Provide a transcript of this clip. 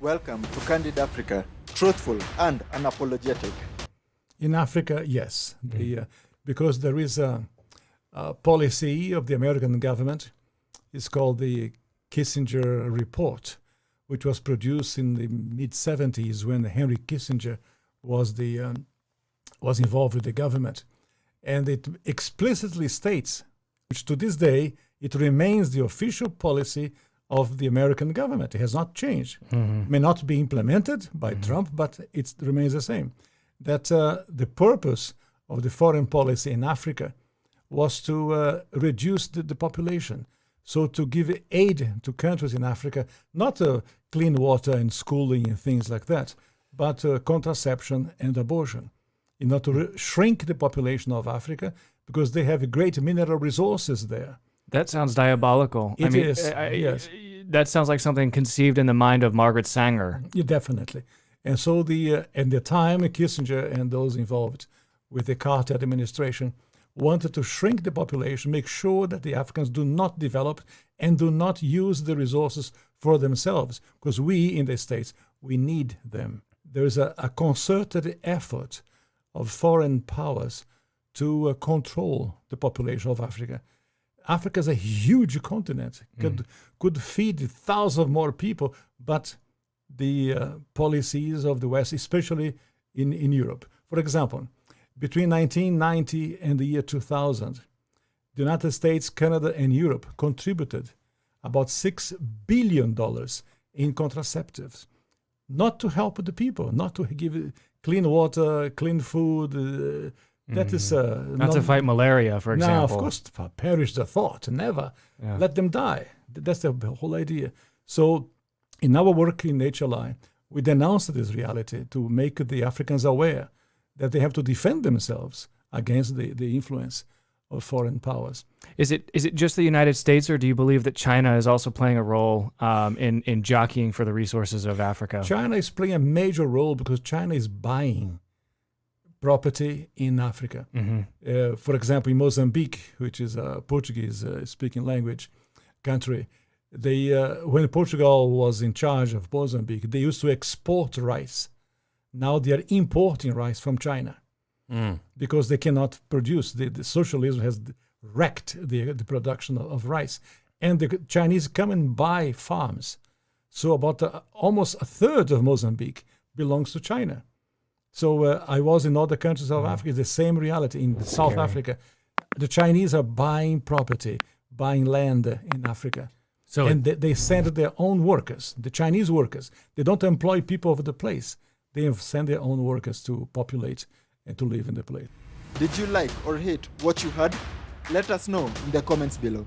Welcome to Candid Africa, truthful and unapologetic. In Africa, yes, because there is a policy of the American government. It's called the Kissinger Report, which was produced in the mid-70s when Henry Kissinger was involved with the government. And it explicitly states, which to this day, it remains the official policy of the American government. It has not changed. It may not be implemented by Trump, but it remains the same. That the purpose of the foreign policy in Africa was to reduce the population. So to give aid to countries in Africa, not clean water and schooling and things like that, but contraception and abortion, in order to shrink the population of Africa because they have great mineral resources there. That sounds diabolical. It is, yes. That sounds like something conceived in the mind of Margaret Sanger. Yeah, definitely. And so at the time, Kissinger and those involved with the Carter administration wanted to shrink the population, make sure that the Africans do not develop and do not use the resources for themselves, because we in the States, we need them. There is a concerted effort of foreign powers to control the population of Africa. Africa is a huge continent, could feed thousands more people, but the policies of the West, especially in Europe. For example, between 1990 and the year 2000, the United States, Canada, and Europe contributed about $6 billion in contraceptives, not to help the people, not to give clean water, clean food. That is not to fight malaria, for example. No, of course, perish the thought, never. Yeah. Let them die. That's the whole idea. So in our work in HLI, we denounced this reality to make the Africans aware that they have to defend themselves against the influence of foreign powers. Is it just the United States, or do you believe that China is also playing a role in jockeying for the resources of Africa? China is playing a major role because China is buying property in Africa. For example, in Mozambique, which is a Portuguese-speaking language country, when Portugal was in charge of Mozambique, they used to export rice. Now they are importing rice from China because they cannot produce. The socialism has wrecked the production of rice. And the Chinese come and buy farms. So about almost a third of Mozambique belongs to China. So I was in other countries of Africa, it's the same reality. In South Africa, the Chinese are buying property, buying land in Africa. And they send their own workers, the Chinese workers. They don't employ people of the place. They send their own workers to populate and to live in the place. Did you like or hate what you heard? Let us know in the comments below.